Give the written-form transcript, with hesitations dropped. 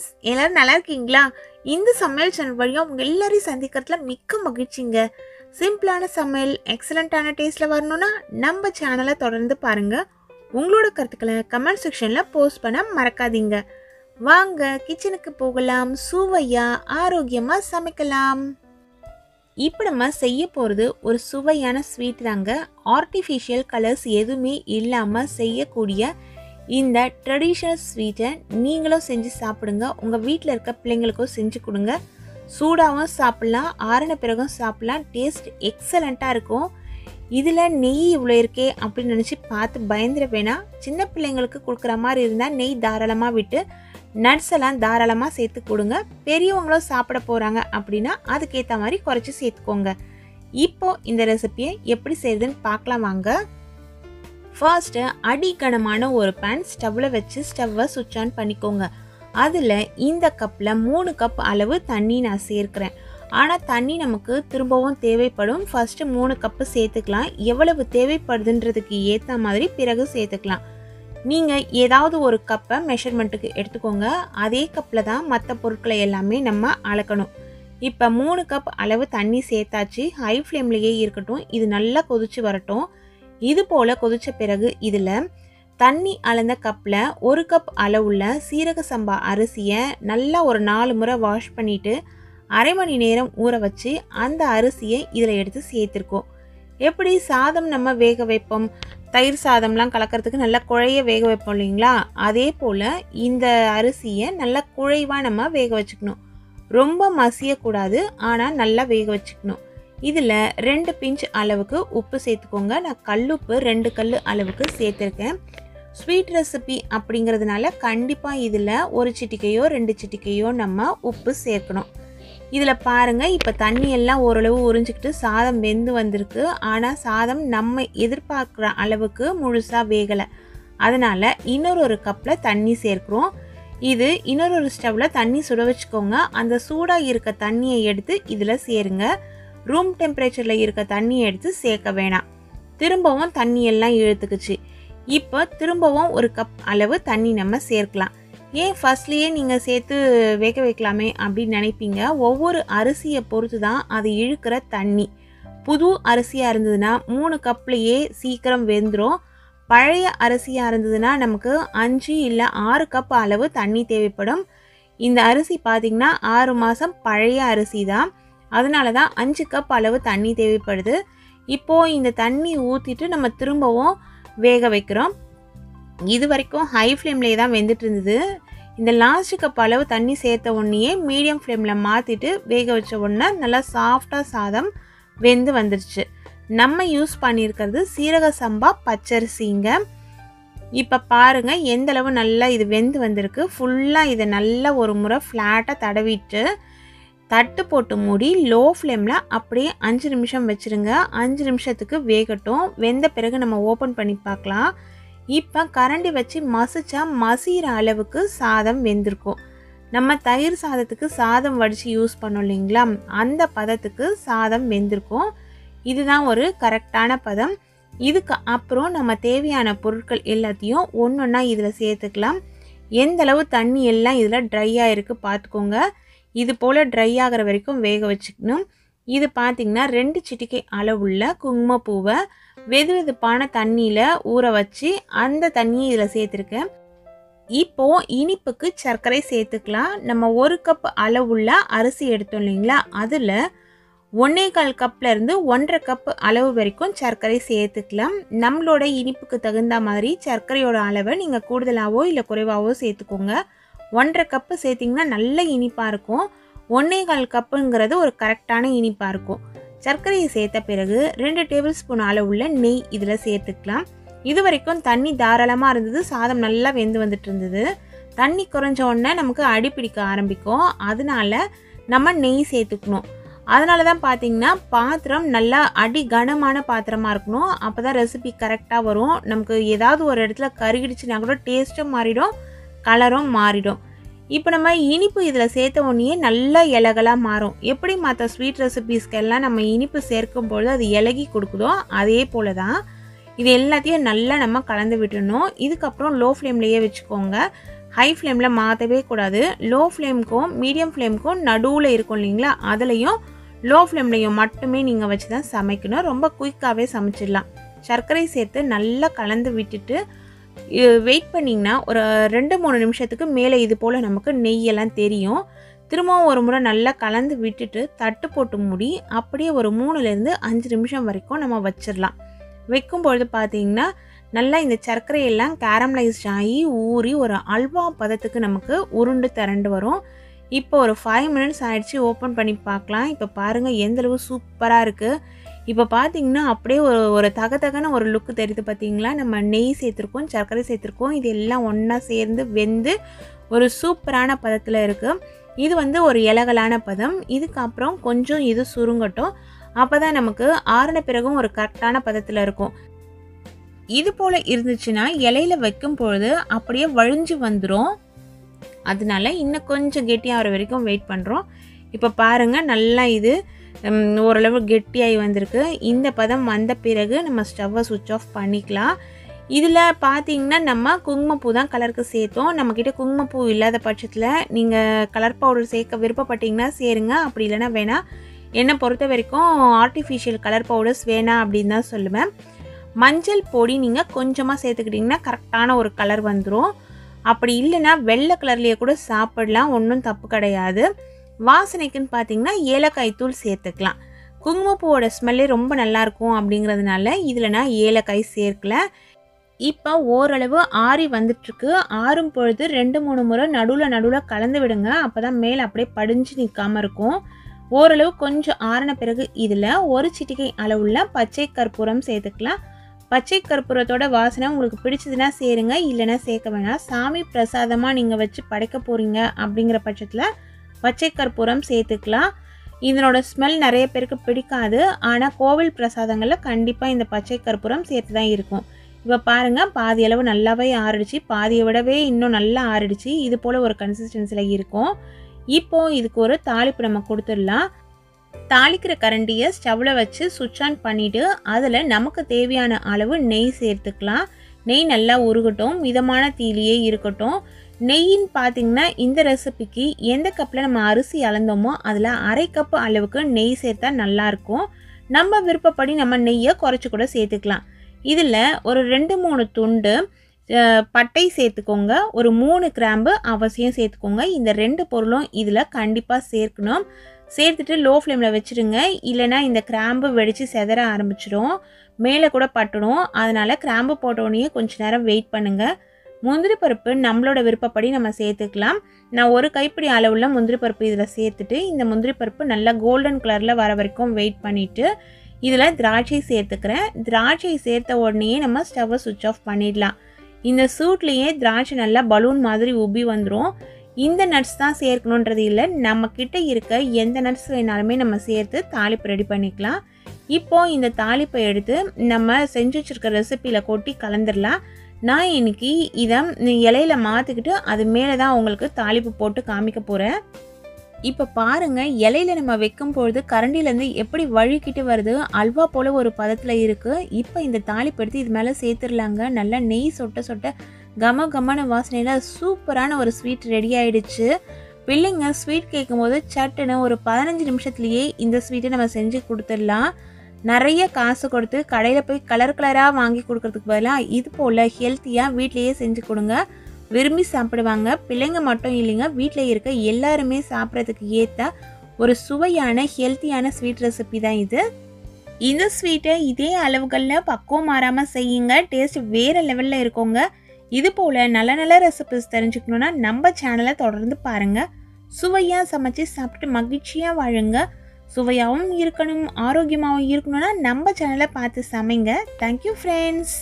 Friends, எல்லாரும் நல்லா இருக்கீங்களா? இந்த சமையல் சேனல் வழியா உங்க எல்லாரையும் சந்திக்கிறதுல மிக்க மகிழ்ச்சிங்க. சிம்பிளான சமையல் எக்ஸலண்ட்டான டேஸ்ட்ல வரணும்னா நம்ம சேனலை தொடர்ந்து பாருங்க. உங்களோட கருத்துக்களை கமெண்ட் செக்ஷன்ல போஸ்ட் பண்ண மறக்காதீங்க. வாங்க கிச்சனுக்கு போகலாம், சுவையா ஆரோக்கியமா சமைக்கலாம். இப்போ நம்ம செய்ய போகிறது ஒரு சுவையான ஸ்வீட் தாங்க. ஆர்டிஃபிஷியல் கலர்ஸ் எதுவுமே இல்லாமல் செய்யக்கூடிய இந்த ட்ரெடிஷ்னல் ஸ்வீட்டை நீங்களும் செஞ்சு சாப்பிடுங்க. உங்கள் வீட்டில் இருக்க பிள்ளைங்களுக்கும் செஞ்சு கொடுங்க. சூடாகவும் சாப்பிட்லாம், ஆறின பிறகும் சாப்பிட்லாம். டேஸ்ட் எக்ஸலண்ட்டாக இருக்கும். இதில் நெய் இவ்வளோ இருக்கே அப்படின்னு நினச்சி பார்த்து பயந்துட வேணாம். சின்ன பிள்ளைங்களுக்கு கொடுக்குற மாதிரி இருந்தால் நெய் தாராளமாக விட்டு நட்ஸ் எல்லாம் தாராளமாக சேர்த்து கொடுங்க. பெரியவங்களும் சாப்பிட போகிறாங்க அப்படின்னா அதுக்கேற்ற மாதிரி குறைச்சி சேர்த்துக்கோங்க. இப்போது இந்த ரெசிபியை எப்படி செய்யுதுன்னு பார்க்கலாம் வாங்க. ஃபர்ஸ்ட்டு அடிக்கனமான ஒரு பேன் ஸ்டவ்வில் வச்சு ஸ்டவ்வை சுவிட்ச் ஆன் பண்ணிக்கோங்க. அதில் இந்த கப்பில் 3 கப் அளவு தண்ணி நான் சேர்க்குறேன். ஆனால் தண்ணி நமக்கு திரும்பவும் தேவைப்படும். ஃபர்ஸ்ட்டு 3 கப்பு சேர்த்துக்கலாம். எவ்வளவு தேவைப்படுதுன்றதுக்கு ஏற்ற மாதிரி பிறகு சேர்த்துக்கலாம். நீங்கள் ஏதாவது ஒரு கப்பை மெஷர்மெண்ட்டுக்கு எடுத்துக்கோங்க. அதே கப்பில் தான் மற்ற பொருட்களை எல்லாமே நம்ம அளக்கணும். இப்போ 3 கப் அளவு தண்ணி சேர்த்தாச்சு. ஹை ஃப்ளேம்லேயே இருக்கட்டும். இது நல்லா கொதிச்சு வரட்டும். இது போல் கொதித்த பிறகு இதில் தண்ணி அளந்த கப்பில் 1 கப் அளவுள்ள சீரக சம்பா அரிசியை நல்லா ஒரு 4 முறை வாஷ் பண்ணிவிட்டு அரை மணி நேரம் ஊற வச்சு அந்த அரிசியை இதில் எடுத்து சேர்த்துருக்கோம். எப்படி சாதம் நம்ம வேக வைப்போம், தயிர் சாதம்லாம் கலக்கிறதுக்கு நல்லா குழைய வேக வைப்போம் இல்லைங்களா? அதே போல் இந்த அரிசியை நல்லா குழைவாக நம்ம வேக வச்சுக்கணும். ரொம்ப மசியக்கூடாது, ஆனால் நல்லா வேக வச்சுக்கணும். இதில் 2 பிஞ்ச் அளவுக்கு உப்பு சேர்த்துக்கோங்க. நான் கல்லுப்பு 2 கல் அளவுக்கு சேர்த்துருக்கேன். ஸ்வீட் ரெசிபி அப்படிங்கிறதுனால கண்டிப்பாக இதில் 1 சிட்டிக்கையோ 2 சிட்டிக்கையோ நம்ம உப்பு சேர்க்கணும். இதில் பாருங்கள், இப்போ தண்ணி எல்லாம் ஓரளவு உறிஞ்சிக்கிட்டு சாதம் வெந்து வந்திருக்கு. ஆனால் சாதம் நம்ம எதிர்பார்க்குற அளவுக்கு முழுசாக வேகலை. அதனால் இன்னொரு கப்பில் தண்ணி சேர்க்குறோம். இது இன்னொரு ஸ்டவ்வில் தண்ணி சுட வச்சுக்கோங்க. அந்த சூடாக இருக்க தண்ணியை எடுத்து இதில் சேருங்க. ரூம் டெம்பரேச்சரில் இருக்க தண்ணியை எடுத்து சேர்க்க வேணாம். திரும்பவும் தண்ணி எல்லாம் இழுத்துக்குச்சு. இப்போ திரும்பவும் 1 கப் அளவு தண்ணி நம்ம சேர்க்கலாம். ஏன் ஃபர்ஸ்ட்லேயே நீங்கள் சேர்த்து வேக வைக்கலாமே அப்படின்னு நினைப்பீங்க. ஒவ்வொரு அரிசியை பொறுத்து தான் அது இழுக்கிற தண்ணி. புது அரிசியாக இருந்ததுன்னா 3 கப்லேயே சீக்கிரம் வெந்துடும். பழைய அரிசியாக இருந்ததுன்னா நமக்கு 5 இல்லை 6 கப் அளவு தண்ணி தேவைப்படும். இந்த அரிசி பார்த்திங்கன்னா 6 மாதம் பழைய அரிசி தான். அதனால தான் 5 கப் அளவு தண்ணி தேவைப்படுது. இப்போது இந்த தண்ணி ஊற்றிட்டு நம்ம திரும்பவும் வேக வைக்கிறோம். இது வரைக்கும் ஹை ஃப்ளேம்லேயே தான் வெந்துட்டு இருந்தது. இந்த லாஸ்ட் கப் அளவு தண்ணி சேர்த்த உடனேயே மீடியம் ஃப்ளேமில் மாற்றிட்டு வேக வச்ச உடனே நல்லா சாஃப்டாக சாதம் வெந்து வந்துருச்சு. நம்ம யூஸ் பண்ணியிருக்கிறது சீரக சம்பா பச்சரிசிங்க. இப்போ பாருங்கள் எந்தளவு நல்லா இது வெந்து வந்திருக்கு. ஃபுல்லாக இதை நல்லா ஒரு முறை ஃப்ளாட்டாக தடவிட்டு தட்டு போட்டு மூடி லோ ஃப்ளேமில் அப்படியே 5 நிமிஷம் வச்சுருங்க. 5 நிமிஷத்துக்கு வேகட்டும். வெந்த பிறகு நம்ம ஓப்பன் பண்ணி பார்க்கலாம். இப்போ கரண்டி வச்சு மசிச்சா மசிகிற அளவுக்கு சாதம் வெந்திருக்கும். நம்ம தயிர் சாதத்துக்கு சாதம் வடித்து யூஸ் பண்ணோம் இல்லைங்களா, அந்த பதத்துக்கு சாதம் வெந்திருக்கும். இதுதான் ஒரு கரெக்டான பதம். இதுக்கு அப்புறம் நம்ம தேவையான பொருட்கள் எல்லாத்தையும் ஒன்றா இதில் சேர்த்துக்கலாம். எந்தளவு தண்ணி எல்லாம் இதில் ட்ரையாக இருக்குது பார்த்துக்கோங்க. இது போல் ட்ரை ஆகிற வரைக்கும் வேக வச்சுக்கணும். இது பார்த்திங்கன்னா 2 சிட்டிக்கை அளவுள்ள குங்குமப்பூவை வெதுவெதுப்பான தண்ணியில் ஊற வச்சு அந்த தண்ணியை இதில் சேர்த்துருக்கேன். இப்போது இனிப்புக்கு சர்க்கரை சேர்த்துக்கலாம். நம்ம 1 கப் அளவுள்ள அரிசி எடுத்தோம் இல்லைங்களா, அதில் 1.25 கப்லேருந்து 1.5 கப் அளவு வரைக்கும் சர்க்கரை சேர்த்துக்கலாம். நம்மளோட இனிப்புக்கு தகுந்த மாதிரி சர்க்கரையோட அளவை நீங்கள் கூடுதலாகவோ இல்லை குறைவாகவோ சேர்த்துக்கோங்க. 1.5 கப்பு சேர்த்திங்கன்னா நல்ல இனிப்பாக இருக்கும். 1.25 கப்புங்கிறது ஒரு கரெக்டான இனிப்பாக இருக்கும். சர்க்கரையை சேர்த்த பிறகு 2 டேபிள் ஸ்பூன் அளவுள்ள நெய் இதில் சேர்த்துக்கலாம். இது வரைக்கும் தண்ணி தாராளமாக இருந்தது. சாதம் நல்லா வெந்து வந்துட்டு இருந்தது. தண்ணி குறைஞ்ச உடனே நமக்கு அடி பிடிக்க ஆரம்பிக்கும். அதனால நம்ம நெய் சேர்த்துக்கணும். அதனால தான் பார்த்திங்கன்னா பாத்திரம் நல்லா அடி கனமான பாத்திரமாக இருக்கணும். அப்போ தான் ரெசிபி கரெக்டாக வரும். நமக்கு ஏதாவது ஒரு இடத்துல கருகிடுச்சுன்னா கூட டேஸ்ட்டும் மாறிடும், கலரும் மாறிடும். இப்போ நம்ம இனிப்பு இதில் சேர்த்த உடனே நல்லா இலகலாக மாறும். எப்படி மற்ற ஸ்வீட் ரெசிபீஸ்க்கெல்லாம் நம்ம இனிப்பு சேர்க்கும்பொழுது அது இலகி கொடுக்குதோ அதே போல் தான் இது எல்லாத்தையும் நல்லா நம்ம கலந்து விட்டுடணும். இதுக்கப்புறம் லோ ஃப்ளேம்லேயே வச்சுக்கோங்க. ஹை ஃப்ளேமில் மாற்றவே கூடாது. லோ ஃப்ளேமுக்கும் மீடியம் ஃப்ளேமுக்கும் நடுவில் இருக்கும் இல்லைங்களா, அதுலேயும் லோ ஃப்ளேம்லேயும் மட்டுமே நீங்கள் வச்சு தான் சமைக்கணும். ரொம்ப குயிக்காகவே சமைச்சிடலாம். சர்க்கரை சேர்த்து நல்லா கலந்து விட்டுட்டு வெயிட் பண்ணிங்கன்னா ஒரு 2-3 நிமிஷத்துக்கு மேலே இது போல் நமக்கு நெய்யெல்லாம் தெரியும். திரும்பவும் ஒரு முறை நல்லா கலந்து விட்டுட்டு தட்டு போட்டு மூடி அப்படியே ஒரு 3-5 நிமிஷம் வரைக்கும் நம்ம வச்சிடலாம். வைக்கும்பொழுது பார்த்திங்கன்னா நல்லா இந்த சர்க்கரையெல்லாம் கேரமலைஸ்ட் ஆகி ஊறி ஒரு அல்வா பதத்துக்கு நமக்கு உருண்டு திரண்டு வரும். இப்போ ஒரு 5 மினிட்ஸ் ஆகிடுச்சு. ஓப்பன் பண்ணி பார்க்கலாம். இப்போ பாருங்கள் எந்தளவு சூப்பராக இருக்குது. இப்போ பார்த்திங்கன்னா அப்படியே ஒரு தகதகன ஒரு லுக்கு தெரியுது பார்த்திங்களா. நம்ம நெய் சேர்த்துருக்கோம், சர்க்கரை சேர்த்துருக்கோம், இது எல்லாம் ஒன்றா சேர்ந்து வெந்து ஒரு சூப்பரான பதத்தில் இருக்குது. இது ஒரு இலகலான பதம். இதுக்கப்புறம் கொஞ்சம் இது சுருங்கட்டும். அப்போ தான் நமக்கு ஆறின பிறகும் ஒரு கரெக்டான பதத்தில் இருக்கும். இது போல் இருந்துச்சுன்னா இலையில் வைக்கும் பொழுது அப்படியே வழிஞ்சு வந்துடும். அதனால இன்னும் கொஞ்சம் கெட்டியாகிற வரைக்கும் வெயிட் பண்ணுறோம். இப்போ பாருங்கள் நல்லா இது ஓரளவு கெட்டியாகி வந்திருக்கு. இந்த பதம் வந்த பிறகு நம்ம ஸ்டவ்வை சுவிட்ச் ஆஃப் பண்ணிக்கலாம். இதில் பார்த்திங்கன்னா நம்ம குங்குமப்பூ தான் கலருக்கு சேர்த்தோம். நம்மக்கிட்ட குங்குமப்பூ இல்லாத பட்சத்தில் நீங்கள் கலர் பவுடர் சேர்க்க விருப்பப்பட்டிங்கன்னா சேருங்க. அப்படி இல்லைன்னா வேணாம். என்னை பொறுத்த வரைக்கும் ஆர்டிஃபிஷியல் கலர் பவுடர்ஸ் வேணாம் அப்படின்னு தான் சொல்லுவேன். மஞ்சள் பொடி நீங்கள் கொஞ்சமாக சேர்த்துக்கிட்டிங்கன்னா கரெக்டான ஒரு கலர் வந்துடும். அப்படி இல்லைன்னா வெள்ளை கலர்லேயே கூட சாப்பிடலாம், ஒன்றும் தப்பு கிடையாது. வாசனைக்குன்னு பார்த்திங்கன்னா ஏலக்காய் தூள் சேர்த்துக்கலாம். குங்குமப்பூவோட ஸ்மெல்லே ரொம்ப நல்லாயிருக்கும் அப்படிங்கிறதுனால இதில் நான் ஏலக்காய் சேர்க்கல. இப்போ ஓரளவு ஆறி வந்துட்டுருக்கு. ஆறும் பொழுது 2-3 முறை நடுவில் கலந்து விடுங்க. அப்போ தான் மேலே அப்படியே படிஞ்சு நிற்காமல் இருக்கும். ஓரளவு கொஞ்சம் ஆறின பிறகு இதில் ஒரு சிட்டிகை அளவுள்ள பச்சை கற்பூரம் சேர்த்துக்கலாம். பச்சை கற்பூரத்தோட வாசனை உங்களுக்கு பிடிச்சதுன்னா சேருங்க, இல்லைன்னா சேர்க்க வேணாம். சாமி பிரசாதமாக நீங்கள் வச்சு படைக்க போகிறீங்க அப்படிங்கிற பட்சத்தில் பச்சை கற்பூரம் சேர்த்துக்கலாம். இதனோட ஸ்மெல் நிறைய பேருக்கு பிடிக்காது. ஆனால் கோவில் பிரசாதங்களில் கண்டிப்பாக இந்த பச்சை கற்பூரம் சேர்த்து தான் இருக்கும். இப்போ பாருங்கள் பாதி அளவு நல்லாவே ஆறிடுச்சு. பாதியை விடவே இன்னும் நல்லா ஆறிடுச்சு. இது போல் ஒரு கன்சிஸ்டன்சியில் இருக்கும். இப்போது இதுக்கு ஒரு தாளிப்பு நம்ம கொடுத்துடலாம். தாளிக்கிற கரண்டியை ஸ்டவ்வில் வச்சு சுவிட்ச் ஆன் பண்ணிவிட்டு அதில் நமக்கு தேவையான அளவு நெய் சேர்த்துக்கலாம். நெய் நல்லா உருகட்டும், மிதமான தீயிலேயே இருக்கட்டும். நெய்யின்னு பார்த்திங்கன்னா இந்த ரெசிபிக்கு எந்த கப்பில் நம்ம அரிசி அளந்தோமோ அதில் 1/2 கப் அளவுக்கு நெய் சேர்த்தா நல்லாயிருக்கும். நம்ம விருப்பப்படி நம்ம நெய்யை குறைச்சி கூட சேர்த்துக்கலாம். இதில் ஒரு 2-3 துண்டு பட்டை சேர்த்துக்கோங்க. ஒரு 3 கிராம்பு அவசியம் சேர்த்துக்கோங்க. இந்த 2 பொருளும் இதில் கண்டிப்பாக சேர்க்கணும். சேர்த்துட்டு லோ ஃப்ளேமில் வச்சுருங்க. இல்லைனா இந்த கிராம்பு வெடித்து செதற ஆரம்பிச்சிடும், மேலே கூட பட்டுடும். அதனால் கிராம்பு போட்டோடனே கொஞ்சம் நேரம் வெயிட் பண்ணுங்கள். முந்திரி பருப்பு நம்மளோட விருப்பப்படி நம்ம சேர்த்துக்கலாம். நான் ஒரு கைப்பிடி அளவுள்ள முந்திரி பருப்பு இதில் சேர்த்துட்டு இந்த முந்திரி பருப்பு நல்லா கோல்டன் கலரில் வர வரைக்கும் வெயிட் பண்ணிவிட்டு இதில் திராட்சை சேர்த்துக்கிறேன். திராட்சை சேர்த்த உடனே நம்ம ஸ்டவ்வை சுவிட்ச் ஆஃப் பண்ணிடலாம். இந்த சூட்லேயே திராட்சை நல்லா பலூன் மாதிரி உப்பி வந்துடும். இந்த நட்ஸ் தான் சேர்க்கணுன்றது இல்லை, நம்மக்கிட்ட இருக்க எந்த நட்ஸ் வேணாலுமே நம்ம சேர்த்து தாளிப்பு ரெடி பண்ணிக்கலாம். இப்போது இந்த தாளிப்பை எடுத்து நம்ம செஞ்சு வச்சுருக்க ரெசிப்பியில் கொட்டி கலந்துடலாம். நான் இன்றைக்கி இதை இலையில் மாற்றிக்கிட்டு அது மேலே தான் உங்களுக்கு தாளிப்பு போட்டு காமிக்க போகிறேன். இப்போ பாருங்கள் இலையில் நம்ம வைக்கும் பொழுது கரண்டிலேருந்து எப்படி வழுக்கிட்டு வருது, அல்வா போல் ஒரு பதத்தில் இருக்குது. இப்போ இந்த தாளிப்பு எடுத்து இது மேலே சேர்த்துடலாங்க. நல்லா நெய் சொட்ட சொட்ட கம வாசனையில் சூப்பரான ஒரு ஸ்வீட் ரெடி ஆகிடுச்சு. பிள்ளைங்க ஸ்வீட் கேட்கும் போது சட்டுன்னு ஒரு 15 நிமிஷத்துலேயே இந்த ஸ்வீட்டை நம்ம செஞ்சு கொடுத்துடலாம். நிறைய காசு கொடுத்து கடையில் போய் கலராக வாங்கி கொடுக்கறதுக்கு பதிலாக இது போல் ஹெல்த்தியாக வீட்லேயே செஞ்சு கொடுங்க. விரும்பி சாப்பிடுவாங்க. பிள்ளைங்க மட்டும் இல்லைங்க, வீட்டில் இருக்க எல்லாருமே சாப்பிட்றதுக்கு ஏற்ற ஒரு சுவையான ஹெல்த்தியான ஸ்வீட் ரெசிபி தான் இது. இந்த ஸ்வீட்டை இதே அளவுகளில் பக்குவம் மாறாமல் செய்யுங்க. டேஸ்ட் வேறு லெவலில் இருக்குங்க. இது போல் நல்ல ரெசிபிஸ் தெரிஞ்சுக்கணுன்னா நம்ம சேனலை தொடர்ந்து பாருங்கள். சுவையாக சமைச்சு சாப்பிட்டு மகிழ்ச்சியாக வாழுங்க. சுவையாகவும் இருக்கணும், ஆரோக்கியமாகவும் இருக்கணும்னா நம்ம சேனலை பார்த்து சமைங்க. Thank you friends.